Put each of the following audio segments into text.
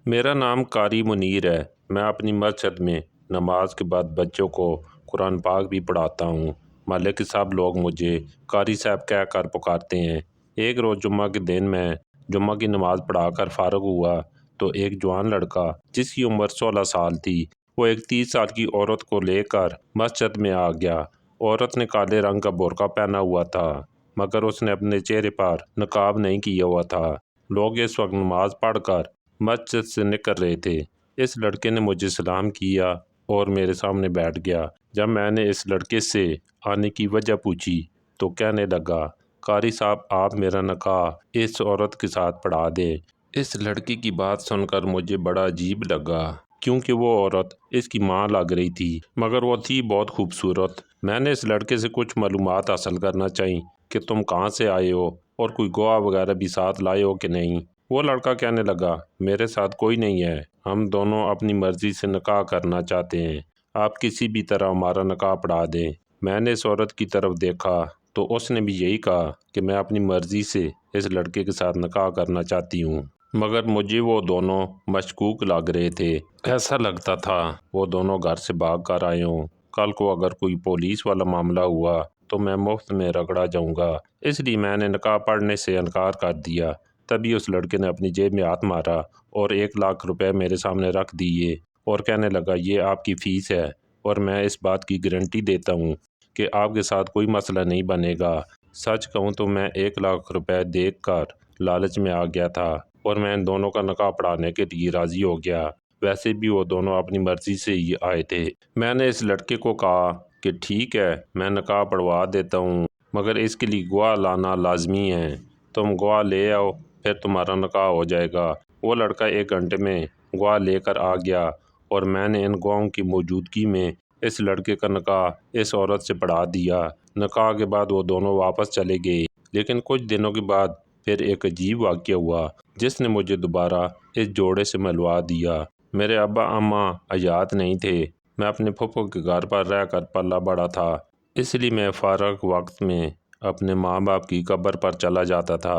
میرا نام قاری منیر ہے۔ میں اپنی مسجد میں نماز کے بعد بچوں کو قرآن پاک بھی پڑھاتا ہوں۔ محلے کے سب لوگ مجھے قاری صاحب کہہ کر پکارتے ہیں۔ ایک روز جمعہ کے دن میں جمعہ کی نماز پڑھا کر فارغ ہوا تو ایک جوان لڑکا جس کی عمر 16 سال تھی، وہ ایک 30 سال کی عورت کو لے کر مسجد میں آ گیا۔ عورت نے کالے رنگ کا برقع پہنا ہوا تھا، مگر اس نے اپنے چہرے پر نقاب نہیں کیا ہوا تھا۔ لوگ اس وقت نماز پڑھ کر مسجد سے نکل رہے تھے۔ اس لڑکے نے مجھے سلام کیا اور میرے سامنے بیٹھ گیا۔ جب میں نے اس لڑکے سے آنے کی وجہ پوچھی تو کہنے لگا، قاری صاحب آپ میرا نکاح اس عورت کے ساتھ پڑھا دیں۔ اس لڑکی کی بات سن کر مجھے بڑا عجیب لگا، کیونکہ وہ عورت اس کی ماں لگ رہی تھی، مگر وہ تھی بہت خوبصورت۔ میں نے اس لڑکے سے کچھ معلومات حاصل کرنا چاہی کہ تم کہاں سے آئے ہو اور کوئی گواہ وغیرہ بھی ساتھ لائے ہو کہ نہیں۔ وہ لڑکا کہنے لگا، میرے ساتھ کوئی نہیں ہے، ہم دونوں اپنی مرضی سے نکاح کرنا چاہتے ہیں، آپ کسی بھی طرح ہمارا نکاح پڑھا دیں۔ میں نے اس عورت کی طرف دیکھا تو اس نے بھی یہی کہا کہ میں اپنی مرضی سے اس لڑکے کے ساتھ نکاح کرنا چاہتی ہوں، مگر مجھے وہ دونوں مشکوک لگ رہے تھے۔ ایسا لگتا تھا وہ دونوں گھر سے بھاگ کر آئے ہوں۔ کل کو اگر کوئی پولیس والا معاملہ ہوا تو میں مفت میں رگڑا جاؤں گا، اس لیے میں نے نکاح پڑھنے سے انکار کر دیا۔ تبھی اس لڑکے نے اپنی جیب میں ہاتھ مارا اور 1 لاکھ روپے میرے سامنے رکھ دیے اور کہنے لگا، یہ آپ کی فیس ہے اور میں اس بات کی گارنٹی دیتا ہوں کہ آپ کے ساتھ کوئی مسئلہ نہیں بنے گا۔ سچ کہوں تو میں 1 لاکھ روپے دیکھ کر لالچ میں آ گیا تھا اور میں ان دونوں کا نکاح پڑھانے کے لیے راضی ہو گیا۔ ویسے بھی وہ دونوں اپنی مرضی سے ہی آئے تھے۔ میں نے اس لڑکے کو کہا کہ ٹھیک ہے، میں نکاح پڑھوا دیتا ہوں، مگر اس کے لیے گواہ لانا لازمی ہے۔ تم گواہ لے آؤ، پھر تمہارا نکاح ہو جائے گا۔ وہ لڑکا 1 گھنٹے میں گواہ لے کر آ گیا اور میں نے ان گواہوں کی موجودگی میں اس لڑکے کا نکاح اس عورت سے پڑھا دیا۔ نکاح کے بعد وہ دونوں واپس چلے گئے، لیکن کچھ دنوں کے بعد پھر ایک عجیب واقعہ ہوا جس نے مجھے دوبارہ اس جوڑے سے ملوا دیا۔ میرے ابا اماں حیات نہیں تھے۔ میں اپنے پھپھو کے گھر پر رہ کر پلا بڑا تھا، اس لیے میں فارغ وقت میں اپنے ماں باپ کی قبر پر چلا جاتا تھا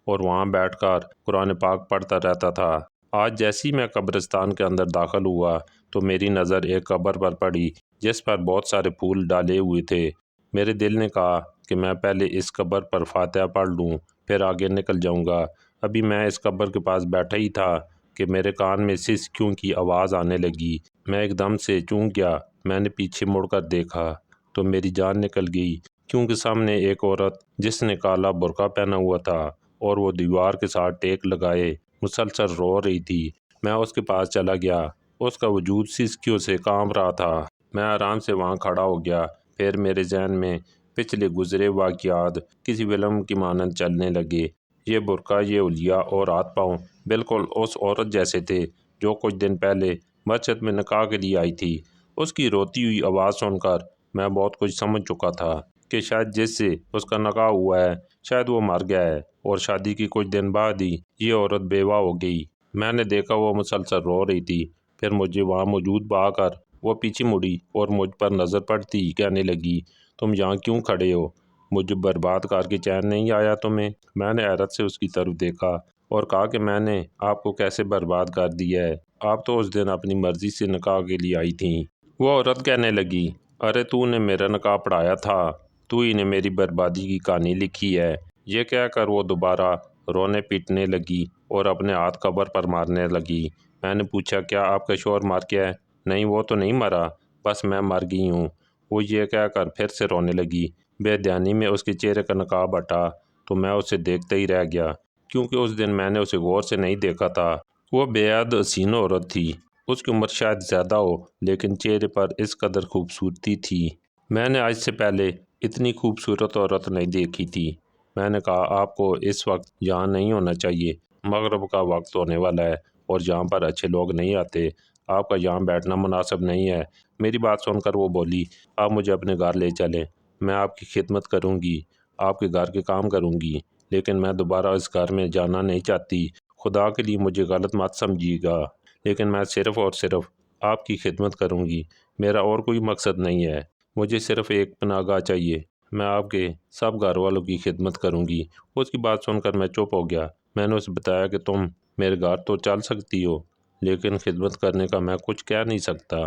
اور وہاں بیٹھ کر قرآن پاک پڑھتا رہتا تھا۔ آج جیسے ہی میں قبرستان کے اندر داخل ہوا تو میری نظر ایک قبر پر پڑی جس پر بہت سارے پھول ڈالے ہوئے تھے۔ میرے دل نے کہا کہ میں پہلے اس قبر پر فاتحہ پڑھ لوں، پھر آگے نکل جاؤں گا۔ ابھی میں اس قبر کے پاس بیٹھا ہی تھا کہ میرے کان میں سسکیوں کی آواز آنے لگی۔ میں ایک دم سے چونک گیا۔ میں نے پیچھے مڑ کر دیکھا تو میری جان نکل گئی، کیونکہ سامنے ایک عورت جس نے کالا برقع پہنا ہوا تھا اور وہ دیوار کے ساتھ ٹیک لگائے مسلسل رو رہی تھی۔ میں اس کے پاس چلا گیا۔ اس کا وجود سسکیوں سے کانپ رہا تھا۔ میں آرام سے وہاں کھڑا ہو گیا۔ پھر میرے ذہن میں پچھلے گزرے واقعات کسی فلم کی مانند چلنے لگے۔ یہ برقع، یہ حلیہ اور ہاتھ پاؤں بالکل اس عورت جیسے تھے جو کچھ دن پہلے مسجد میں نکاح کے لیے آئی تھی۔ اس کی روتی ہوئی آواز سن کر میں بہت کچھ سمجھ چکا تھا کہ شاید جس سے اس کا نکاح ہوا ہے شاید وہ مر گیا ہے اور شادی کے کچھ دن بعد ہی یہ عورت بیوہ ہو گئی۔ میں نے دیکھا وہ مسلسل رو رہی تھی۔ پھر مجھے وہاں موجود پا کر وہ پیچھے مڑی اور مجھ پر نظر پڑتی ہی کہنے لگی، تم یہاں کیوں کھڑے ہو؟ مجھے برباد کر کے چین نہیں آیا تمہیں؟ میں نے حیرت سے اس کی طرف دیکھا اور کہا کہ میں نے آپ کو کیسے برباد کر دیا ہے؟ آپ تو اس دن اپنی مرضی سے نکاح کے لیے آئی تھیں۔ وہ عورت کہنے لگی، ارے تو نے میرا نکاح پڑھایا تھا، تو ہی نے میری بربادی کی کہانی لکھی ہے۔ یہ کہہ کر وہ دوبارہ رونے پیٹنے لگی اور اپنے ہاتھ قبر پر مارنے لگی۔ میں نے پوچھا، کیا آپ کا شوہر مر گیا ہے؟ نہیں، وہ تو نہیں مرا، بس میں مر گئی ہوں۔ وہ یہ کہہ کر پھر سے رونے لگی۔ بے دھیانی میں اس کے چہرے کا نقاب ہٹا تو میں اسے دیکھتے ہی رہ گیا، کیونکہ اس دن میں نے اسے غور سے نہیں دیکھا تھا۔ وہ بے حد حسین عورت تھی۔ اس کی عمر شاید زیادہ ہو، لیکن چہرے پر اس قدر خوبصورتی تھی۔ میں نے آج سے پہلے اتنی خوبصورت عورت نہیں دیکھی تھی۔ میں نے کہا، آپ کو اس وقت یہاں نہیں ہونا چاہیے، مغرب کا وقت ہونے والا ہے اور یہاں پر اچھے لوگ نہیں آتے، آپ کا یہاں بیٹھنا مناسب نہیں ہے۔ میری بات سن کر وہ بولی، آپ مجھے اپنے گھر لے چلیں، میں آپ کی خدمت کروں گی، آپ کے گھر کے کام کروں گی، لیکن میں دوبارہ اس گھر میں جانا نہیں چاہتی۔ خدا کے لیے مجھے غلط مت سمجھیے گا، لیکن میں صرف اور صرف آپ کی خدمت کروں گی، میرا اور کوئی مقصد نہیں ہے۔ مجھے صرف ایک پناہ گاہ چاہیے، میں آپ کے سب گھر والوں کی خدمت کروں گی۔ اس کی بات سن کر میں چپ ہو گیا۔ میں نے اسے بتایا کہ تم میرے گھر تو چل سکتی ہو، لیکن خدمت کرنے کا میں کچھ کہہ نہیں سکتا۔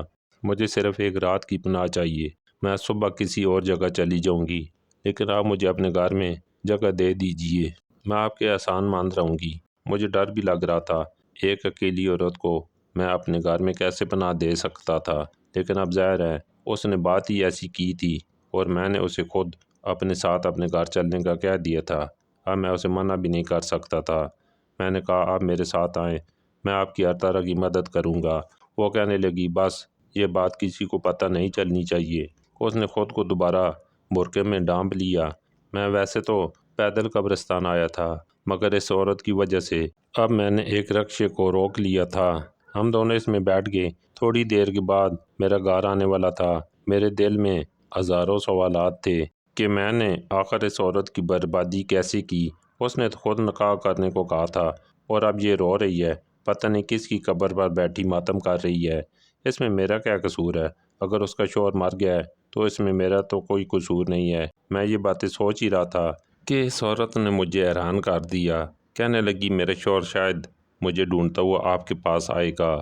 مجھے صرف ایک رات کی پناہ چاہیے۔ میں صبح کسی اور جگہ چلی جاؤں گی، لیکن آپ مجھے اپنے گھر میں جگہ دے دیجیے۔ میں آپ کے احسان مند رہوں گی۔ مجھے ڈر بھی لگ رہا تھا، ایک اکیلی عورت کو میں اپنے گھر میں کیسے پناہ دے سکتا تھا، لیکن اب ظاہر ہے اس نے بات ہی ایسی کی تھی اور میں نے اسے خود اپنے ساتھ اپنے گھر چلنے کا کہہ دیا تھا۔ اب میں اسے منع بھی نہیں کر سکتا تھا۔ میں نے کہا آپ میرے ساتھ آئیں، میں آپ کی ہر طرح کی مدد کروں گا۔ وہ کہنے لگی بس یہ بات کسی کو پتہ نہیں چلنی چاہیے۔ اس نے خود کو دوبارہ برقعے میں ڈانپ لیا۔ میں ویسے تو پیدل قبرستان آیا تھا، مگر اس عورت کی وجہ سے اب میں نے ایک رکشے کو روک لیا تھا۔ ہم دونوں اس میں بیٹھ گئے۔ تھوڑی دیر کے بعد میرا گھر آنے والا تھا۔ میرے دل میں ہزاروں سوالات تھے کہ میں نے آخر اس عورت کی بربادی کیسے کی۔ اس نے خود نکاح کرنے کو کہا تھا اور اب یہ رو رہی ہے، پتہ نہیں کس کی قبر پر بیٹھی ماتم کر رہی ہے۔ اس میں میرا کیا قصور ہے؟ اگر اس کا شوہر مر گیا ہے تو اس میں میرا تو کوئی قصور نہیں ہے۔ میں یہ باتیں سوچ ہی رہا تھا کہ اس عورت نے مجھے حیران کر دیا۔ کہنے لگی میرا شوہر شاید مجھے ڈھونڈتا ہوا آپ کے پاس آئے گا،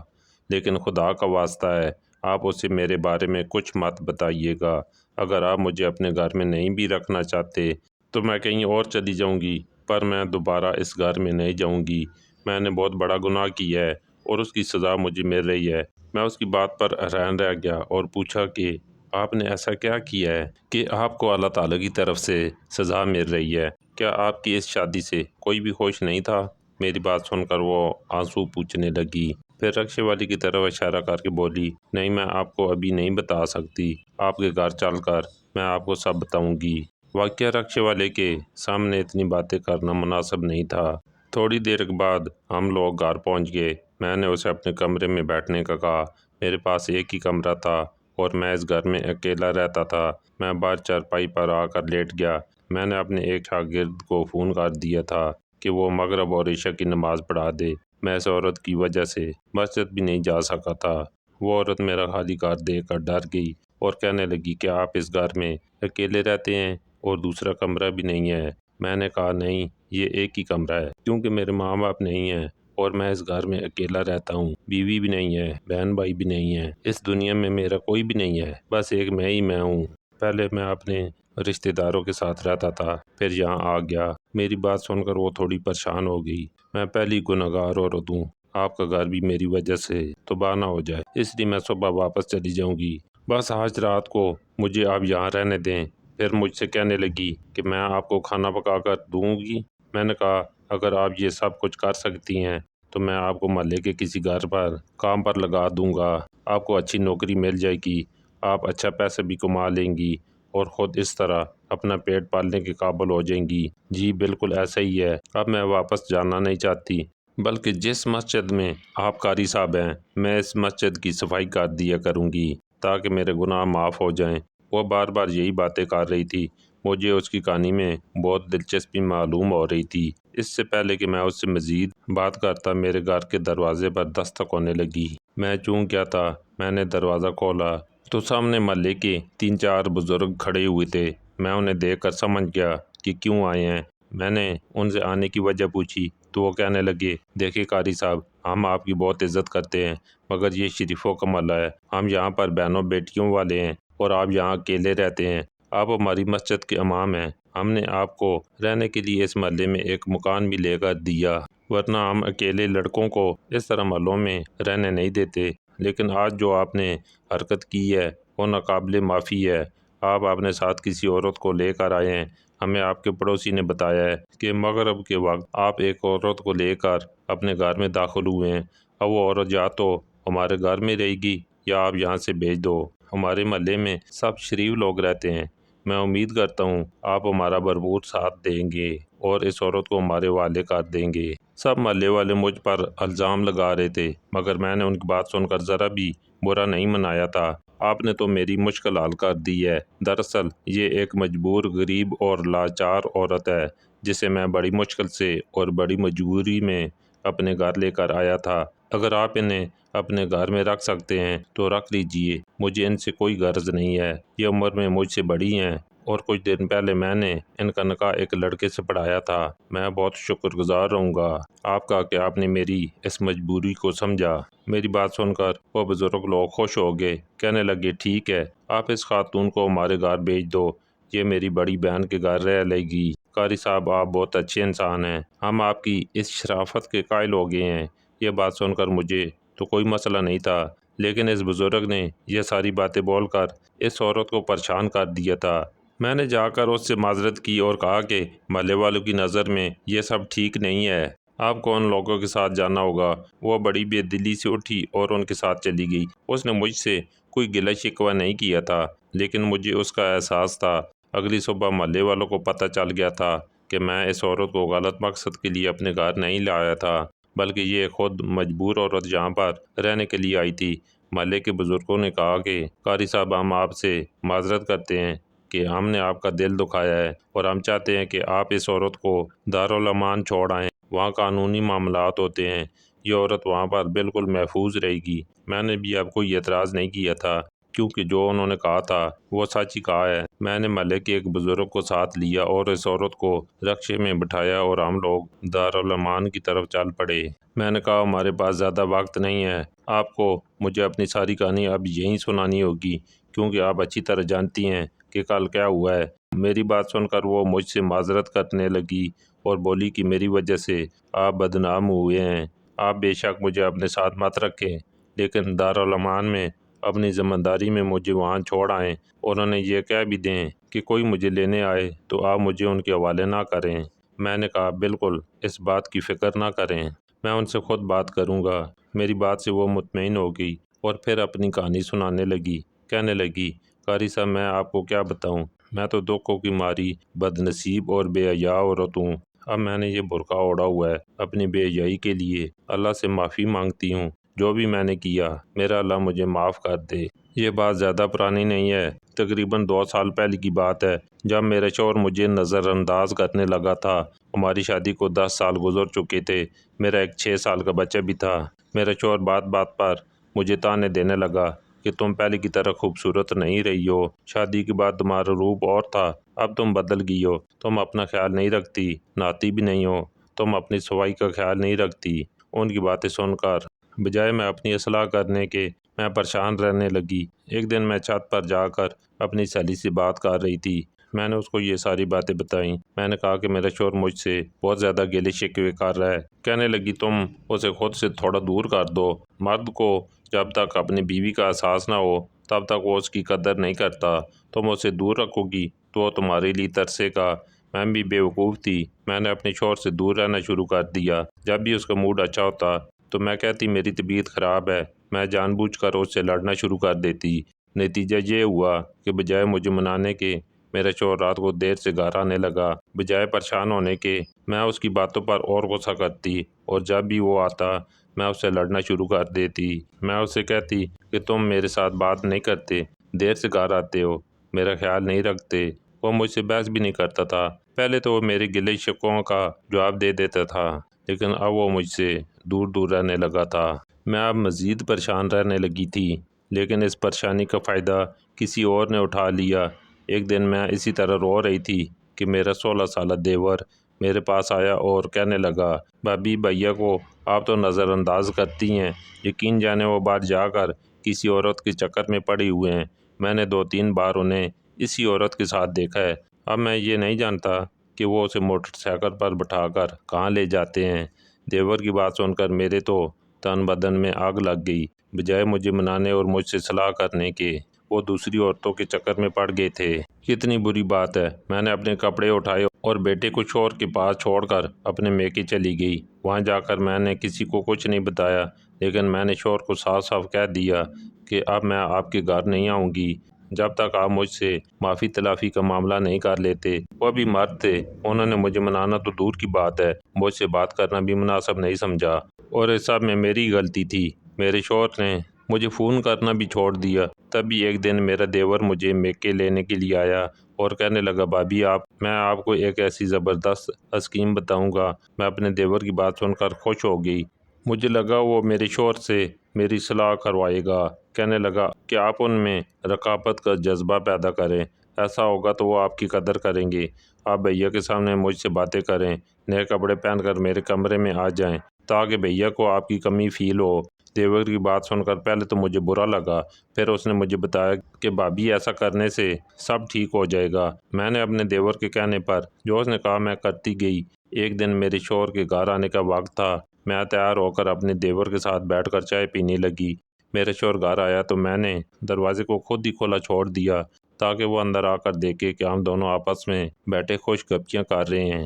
لیکن خدا کا واسطہ ہے آپ اسے میرے بارے میں کچھ مت بتائیے گا۔ اگر آپ مجھے اپنے گھر میں نہیں بھی رکھنا چاہتے تو میں کہیں اور چلی جاؤں گی، پر میں دوبارہ اس گھر میں نہیں جاؤں گی۔ میں نے بہت بڑا گناہ کیا ہے اور اس کی سزا مجھے مل رہی ہے۔ میں اس کی بات پر حیران رہ گیا اور پوچھا کہ آپ نے ایسا کیا کیا ہے کہ آپ کو اللہ تعالیٰ کی طرف سے سزا مل رہی ہے؟ کیا آپ کی اس شادی سے کوئی بھی خوش نہیں تھا؟ میری بات سن کر وہ آنسو پوچھنے لگی، پھر رکشے والی کی طرف اشارہ کر کے بولی نہیں، میں آپ کو ابھی نہیں بتا سکتی، آپ کے گھر چل کر میں آپ کو سب بتاؤں گی۔ واقعہ رکشے والے کے سامنے اتنی باتیں کرنا مناسب نہیں تھا۔ تھوڑی دیر کے بعد ہم لوگ گھر پہنچ گئے۔ میں نے اسے اپنے کمرے میں بیٹھنے کا کہا۔ میرے پاس ایک ہی کمرہ تھا اور میں اس گھر میں اکیلا رہتا تھا۔ میں باہر چارپائی پر آ کر لیٹ گیا۔ میں نے اپنے ایک شاگرد کو فون کر دیا تھا کہ وہ مغرب اور عشاء کی نماز پڑھا دے۔ میں اس عورت کی وجہ سے مسجد بھی نہیں جا سکا تھا۔ وہ عورت میرا خالی گھر دیکھ کر ڈر گئی اور کہنے لگی کہ آپ اس گھر میں اکیلے رہتے ہیں اور دوسرا کمرہ بھی نہیں ہے؟ میں نے کہا نہیں، یہ ایک ہی کمرہ ہے، کیونکہ میرے ماں باپ نہیں ہیں اور میں اس گھر میں اکیلا رہتا ہوں۔ بیوی بھی نہیں ہے، بہن بھائی بھی نہیں ہے، اس دنیا میں میرا کوئی بھی نہیں ہے، بس ایک میں ہی میں ہوں۔ پہلے میں اپنے رشتہ داروں کے ساتھ رہتا تھا، پھر یہاں آ گیا۔ میری بات سن کر وہ تھوڑی پریشان ہو گئی۔ میں پہلی گنہگار عورت ہوں، آپ کا گھر بھی میری وجہ سے تباہ نہ ہو جائے، اس لیے میں صبح واپس چلی جاؤں گی۔ بس آج رات کو مجھے آپ یہاں رہنے دیں۔ پھر مجھ سے کہنے لگی کہ میں آپ کو کھانا پکا کر دوں گی۔ میں نے کہا اگر آپ یہ سب کچھ کر سکتی ہیں تو میں آپ کو محلے کے کسی گھر پر کام پر لگا دوں گا، آپ کو اچھی نوکری مل جائے گی، آپ اچھا پیسہ بھی کما لیں گی اور خود اس طرح اپنا پیٹ پالنے کے قابل ہو جائیں گی۔ جی بالکل ایسا ہی ہے۔ اب میں واپس جانا نہیں چاہتی، بلکہ جس مسجد میں آپ قاری صاحب ہیں میں اس مسجد کی صفائی کر دیا کروں گی تاکہ میرے گناہ معاف ہو جائیں۔ وہ بار بار یہی باتیں کر رہی تھی۔ مجھے اس کی کہانی میں بہت دلچسپی معلوم ہو رہی تھی۔ اس سے پہلے کہ میں اس سے مزید بات کرتا میرے گھر کے دروازے پر دستک ہونے لگی۔ میں چونک گیا تھا، میں نے دروازہ کھولا تو سامنے محلے کے 3-4 بزرگ کھڑے ہوئے تھے۔ میں انہیں دیکھ کر سمجھ گیا کہ کیوں آئے ہیں۔ میں نے ان سے آنے کی وجہ پوچھی تو وہ کہنے لگے دیکھیں قاری صاحب، ہم آپ کی بہت عزت کرتے ہیں، مگر یہ شریفوں کا محلہ ہے، ہم یہاں پر بہنوں بیٹیوں والے ہیں اور آپ یہاں اکیلے رہتے ہیں۔ آپ ہماری مسجد کے امام ہیں، ہم نے آپ کو رہنے کے لیے اس محلے میں ایک مکان بھی لے کر دیا، ورنہ ہم اکیلے لڑکوں کو اس طرح محلوں میں رہنے نہیں دیتے۔ لیکن آج جو آپ نے حرکت کی ہے وہ ناقابل معافی ہے۔ آپ اپنے ساتھ کسی عورت کو لے کر آئے ہیں۔ ہمیں آپ کے پڑوسی نے بتایا ہے کہ مغرب کے وقت آپ ایک عورت کو لے کر اپنے گھر میں داخل ہوئے ہیں۔ اب وہ عورت یا تو ہمارے گھر میں رہے گی یا آپ یہاں سے بھیج دو۔ ہمارے محلے میں سب شریف لوگ رہتے ہیں، میں امید کرتا ہوں آپ ہمارا بھرپور ساتھ دیں گے اور اس عورت کو ہمارے حوالے کر دیں گے۔ سب محلے والے مجھ پر الزام لگا رہے تھے، مگر میں نے ان کی بات سن کر ذرا بھی برا نہیں منایا تھا۔ آپ نے تو میری مشکل حل کر دی ہے۔ دراصل یہ ایک مجبور، غریب اور لاچار عورت ہے جسے میں بڑی مشکل سے اور بڑی مجبوری میں اپنے گھر لے کر آیا تھا۔ اگر آپ انہیں اپنے گھر میں رکھ سکتے ہیں تو رکھ لیجئے، مجھے ان سے کوئی غرض نہیں ہے۔ یہ عمر میں مجھ سے بڑی ہیں اور کچھ دن پہلے میں نے ان کا نکاح ایک لڑکے سے پڑھایا تھا۔ میں بہت شکر گزار رہوں گا آپ کا کہ آپ نے میری اس مجبوری کو سمجھا۔ میری بات سن کر وہ بزرگ لوگ خوش ہو گئے، کہنے لگے ٹھیک ہے، آپ اس خاتون کو ہمارے گھر بھیج دو، یہ میری بڑی بہن کے گھر رہ لے گی۔ قاری صاحب آپ بہت اچھے انسان ہیں، ہم آپ کی اس شرافت کے قائل ہو گئے ہیں۔ یہ بات سن کر مجھے تو کوئی مسئلہ نہیں تھا، لیکن اس بزرگ نے یہ ساری باتیں بول کر اس عورت کو پریشان کر دیا تھا۔ میں نے جا کر اس سے معذرت کی اور کہا کہ محلے والوں کی نظر میں یہ سب ٹھیک نہیں ہے، آپ کو ان لوگوں کے ساتھ جانا ہوگا۔ وہ بڑی بے دلی سے اٹھی اور ان کے ساتھ چلی گئی۔ اس نے مجھ سے کوئی گلہ شکوہ نہیں کیا تھا، لیکن مجھے اس کا احساس تھا۔ اگلی صبح محلے والوں کو پتہ چل گیا تھا کہ میں اس عورت کو غلط مقصد کے لیے اپنے گھر نہیں لایا تھا، بلکہ یہ خود مجبور عورت یہاں پر رہنے کے لیے آئی تھی۔ محلے کے بزرگوں نے کہا کہ قاری صاحب ہم آپ سے معذرت کرتے ہیں کہ ہم نے آپ کا دل دکھایا ہے، اور ہم چاہتے ہیں کہ آپ اس عورت کو دارالامان چھوڑ آئیں، وہاں قانونی معاملات ہوتے ہیں، یہ عورت وہاں پر بالکل محفوظ رہے گی۔ میں نے بھی اب کوئی اعتراض نہیں کیا تھا، کیونکہ جو انہوں نے کہا تھا وہ سچ ہی کہا ہے۔ میں نے محلے کے ایک بزرگ کو ساتھ لیا اور اس عورت کو رکشے میں بٹھایا اور ہم لوگ دارالامان کی طرف چل پڑے۔ میں نے کہا ہمارے پاس زیادہ وقت نہیں ہے، آپ کو مجھے اپنی ساری کہانی اب یہیں سنانی ہوگی، کیونکہ آپ اچھی طرح جانتی ہیں کہ کل کیا ہوا ہے۔ میری بات سن کر وہ مجھ سے معذرت کرنے لگی اور بولی کہ میری وجہ سے آپ بدنام ہوئے ہیں، آپ بے شک مجھے اپنے ساتھ مت رکھیں، لیکن دارالامان میں اپنی ذمہ داری میں مجھے وہاں چھوڑ آئیں، اور انہیں یہ کہہ بھی دیں کہ کوئی مجھے لینے آئے تو آپ مجھے ان کے حوالے نہ کریں۔ میں نے کہا بالکل اس بات کی فکر نہ کریں، میں ان سے خود بات کروں گا۔ میری بات سے وہ مطمئن ہو گئی اور پھر اپنی کہانی سنانے لگی، کہنے لگی قاری صاحب میں آپ کو کیا بتاؤں، میں تو دکھوں کی ماری بد نصیب اور بے حیا عورت ہوں۔ اب میں نے یہ برقع اوڑھا ہوا ہے اپنی بے حیائی کے لیے، اللہ سے معافی مانگتی ہوں، جو بھی میں نے کیا میرا اللہ مجھے معاف کر دے۔ یہ بات زیادہ پرانی نہیں ہے، تقریباً 2 سال پہلے کی بات ہے، جب میرا شوہر مجھے نظر انداز کرنے لگا تھا۔ ہماری شادی کو 10 سال گزر چکے تھے، میرا ایک 6 سال کا بچہ بھی تھا۔ میرا شوہر بات بات پر مجھے طعنے دینے لگا کہ تم پہلے کی طرح خوبصورت نہیں رہی ہو، شادی کے بعد تمہارا روپ اور تھا، اب تم بدل گئی ہو، تم اپنا خیال نہیں رکھتی، نہاتی بھی نہیں ہو، تم اپنی صفائی کا خیال نہیں رکھتی۔ ان کی باتیں سن کر بجائے میں اپنی اصلاح کرنے کے میں پریشان رہنے لگی۔ ایک دن میں چھت پر جا کر اپنی سہیلی سے بات کر رہی تھی، میں نے اس کو یہ ساری باتیں بتائیں۔ میں نے کہا کہ میرا شوہر مجھ سے بہت زیادہ گلے شکوے کر رہا ہے۔ کہنے لگی تم اسے خود سے تھوڑا دور کر دو، مرد کو جب تک اپنی بیوی کا احساس نہ ہو تب تک وہ اس کی قدر نہیں کرتا، تم اسے دور رکھو گی تو وہ تمہارے لیے ترسے گا۔ میں بھی بے وقوف تھی، میں نے اپنے شوہر سے دور رہنا شروع کر دیا۔ جب بھی اس کا موڈ اچھا ہوتا تو میں کہتی میری طبیعت خراب ہے، میں جان بوجھ کر اس سے لڑنا شروع کر دیتی۔ نتیجہ یہ ہوا کہ بجائے مجھے منانے کے میرا شوہر رات کو دیر سے گھر آنے لگا، بجائے پریشان ہونے کے میں اس کی باتوں پر اور غصہ کرتی، اور جب بھی وہ آتا میں اس سے لڑنا شروع کر دیتی۔ میں اس سے کہتی کہ تم میرے ساتھ بات نہیں کرتے، دیر سے گھر آتے ہو، میرا خیال نہیں رکھتے۔ وہ مجھ سے بحث بھی نہیں کرتا تھا۔ پہلے تو وہ میرے گلے شکووں کا جواب دے دیتا تھا، لیکن اب وہ مجھ سے دور دور رہنے لگا تھا۔ میں اب مزید پریشان رہنے لگی تھی، لیکن اس پریشانی کا فائدہ کسی اور نے اٹھا لیا۔ ایک دن میں اسی طرح رو رہی تھی کہ میرا 16 سالہ دیور میرے پاس آیا اور کہنے لگا بھابی بھیا کو آپ تو نظر انداز کرتی ہیں، یقین جانے وہ باہر جا کر کسی عورت کے چکر میں پڑے ہوئے ہیں، میں نے 2-3 بار انہیں اسی عورت کے ساتھ دیکھا ہے، اب میں یہ نہیں جانتا کہ وہ اسے موٹر سائیکل پر بٹھا کر کہاں لے جاتے ہیں۔ دیور کی بات سن کر میرے تو تن بدن میں آگ لگ گئی، بجائے مجھے منانے اور مجھ سے صلاح کرنے کے وہ دوسری عورتوں کے چکر میں پڑ گئے تھے۔ کتنی بری بات ہے۔ میں نے اپنے کپڑے اٹھائے اور بیٹے کو شوہر کے پاس چھوڑ کر اپنے میکے چلی گئی۔ وہاں جا کر میں نے کسی کو کچھ نہیں بتایا، لیکن میں نے شوہر کو صاف صاف کہہ دیا کہ اب میں آپ کے گھر نہیں آؤں گی جب تک آپ مجھ سے معافی تلافی کا معاملہ نہیں کر لیتے۔ وہ بھی مرد تھے، انہوں نے مجھے منانا تو دور کی بات ہے، مجھ سے بات کرنا بھی مناسب نہیں سمجھا، اور اس سب میں میری غلطی تھی۔ میرے شوہر نے مجھے فون کرنا بھی چھوڑ دیا۔ تبھی ایک دن میرا دیور مجھے میکے لینے کے لیے آیا اور کہنے لگا بھابی میں آپ کو ایک ایسی زبردست اسکیم بتاؤں گا۔ میں اپنے دیور کی بات سن کر خوش ہو گئی، مجھے لگا وہ میرے شوہر سے میری صلاح کروائے گا۔ کہنے لگا کہ آپ ان میں رقابت کا جذبہ پیدا کریں، ایسا ہوگا تو وہ آپ کی قدر کریں گے۔ آپ بھیا کے سامنے مجھ سے باتیں کریں، نئے کپڑے پہن کر میرے کمرے میں آ جائیں تاکہ بھیا کو آپ کی کمی فیل ہو۔ دیور کی بات سن کر پہلے تو مجھے برا لگا، پھر اس نے مجھے بتایا کہ بھابھی ایسا کرنے سے سب ٹھیک ہو جائے گا۔ میں نے اپنے دیور کے کہنے پر جو اس نے کہا میں کرتی گئی۔ ایک دن میرے شوہر کے گھر آنے کا وقت تھا۔ میں تیار ہو کر اپنے دیور کے ساتھ بیٹھ کر چائے پینے لگی۔ میرے شوہر گھر آیا تو میں نے دروازے کو خود ہی کھلا چھوڑ دیا تاکہ وہ اندر آ کر دیکھے کہ ہم دونوں آپس میں بیٹھے خوش گپیاں کر رہے ہیں۔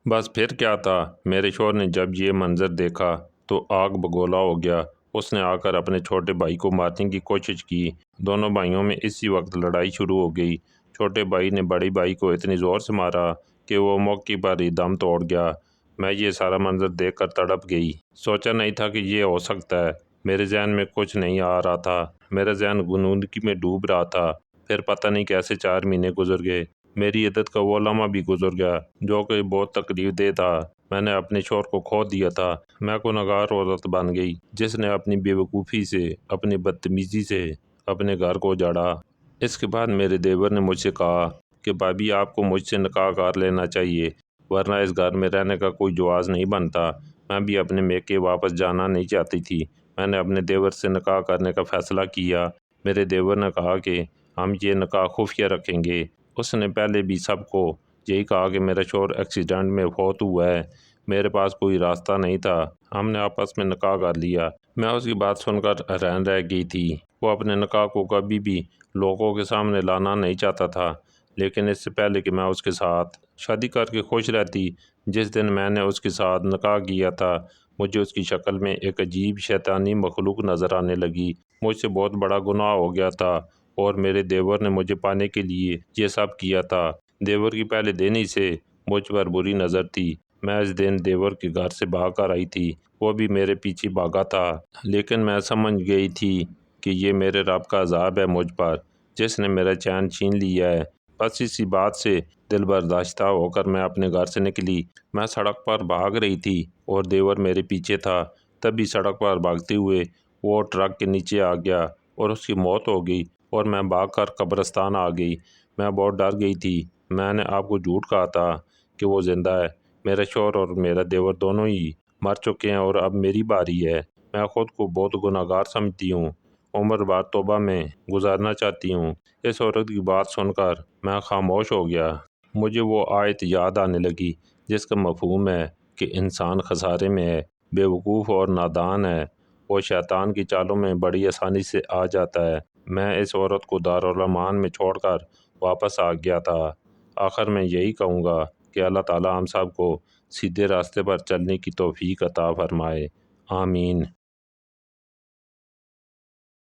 بس پھر کیا تھا، میرے شوہر نے جب یہ منظر دیکھا تو آگ بگولا ہو گیا۔ اس نے آ کر اپنے چھوٹے بھائی کو مارنے کی کوشش کی۔ دونوں بھائیوں میں اسی وقت لڑائی شروع ہو گئی۔ چھوٹے بھائی نے بڑے بھائی کو اتنی زور سے مارا کہ وہ موقع پر ہی دم توڑ گیا۔ میں یہ سارا منظر دیکھ کر تڑپ گئی۔ سوچا نہیں تھا کہ یہ ہو سکتا ہے۔ میرے ذہن میں کچھ نہیں آ رہا تھا، میرا ذہن غنودگی میں ڈوب رہا تھا۔ پھر پتہ نہیں کیسے 4 مہینے گزر گئے۔ میری عدت کا وہ لمحہ بھی گزر گیا جو کہ بہت تکلیف دہ تھا۔ میں نے اپنے شوہر کو کھو دیا تھا۔ میں گنہگار عورت بن گئی جس نے اپنی بے وقوفی سے، اپنی بدتمیزی سے اپنے گھر کو اجاڑا۔ اس کے بعد میرے دیور نے مجھ سے کہا کہ بھابھی آپ کو مجھ سے نکاح کر لینا چاہیے ورنہ اس گھر میں رہنے کا کوئی جواز نہیں بنتا۔ میں بھی اپنے میکے واپس جانا نہیں چاہتی تھی۔ میں نے اپنے دیور سے نکاح کرنے کا فیصلہ کیا۔ میرے دیور نے کہا کہ ہم یہ نکاح خفیہ رکھیں گے۔ اس نے پہلے بھی سب کو یہی کہا کہ میرا شوہر ایکسیڈنٹ میں فوت ہوا ہے، میرے پاس کوئی راستہ نہیں تھا، ہم نے آپس میں نکاح کر لیا۔ میں اس کی بات سن کر حیران رہ گئی تھی۔ وہ اپنے نکاح کو کبھی بھی لوگوں کے سامنے لانا نہیں چاہتا تھا، لیکن اس سے پہلے کہ میں اس کے ساتھ شادی کر کے خوش رہتی، جس دن میں نے اس کے ساتھ نکاح کیا تھا مجھے اس کی شکل میں ایک عجیب شیطانی مخلوق نظر آنے لگی۔ مجھ سے بہت بڑا گناہ ہو گیا تھا اور میرے دیور نے مجھے پانے کے لیے یہ سب کیا تھا۔ دیور کی پہلے دن ہی سے مجھ پر بری نظر تھی۔ میں اس دن دیور کے گھر سے بھاگ کر آئی تھی، وہ بھی میرے پیچھے بھاگا تھا، لیکن میں سمجھ گئی تھی کہ یہ میرے رب کا عذاب ہے مجھ پر، جس نے میرا چین چھین لیا ہے۔ بس اسی بات سے دل برداشتہ ہو کر میں اپنے گھر سے نکلی۔ میں سڑک پر بھاگ رہی تھی اور دیور میرے پیچھے تھا۔ تبھی سڑک پر بھاگتے ہوئے وہ ٹرک کے نیچے آ گیا اور اس کی موت ہو گئی اور میں بھاگ کر قبرستان آ گئی۔ میں بہت ڈر گئی تھی۔ میں نے آپ کو جھوٹ کہا تھا کہ وہ زندہ ہے۔ میرا شوہر اور میرا دیور دونوں ہی مر چکے ہیں اور اب میری باری ہے۔ میں خود کو بہت گنہگار سمجھتی ہوں، عمر بھر توبہ میں گزارنا چاہتی ہوں۔ اس عورت کی بات سن کر میں خاموش ہو گیا۔ مجھے وہ آیت یاد آنے لگی جس کا مفہوم ہے کہ انسان خسارے میں ہے، بے وقوف اور نادان ہے، وہ شیطان کی چالوں میں بڑی آسانی سے آ جاتا ہے۔ میں اس عورت کو دارالامان میں چھوڑ کر واپس آ گیا تھا۔ آخر میں یہی کہوں گا کہ اللہ تعالی ہم سب کو سیدھے راستے پر چلنے کی توفیق عطا فرمائے۔ آمین۔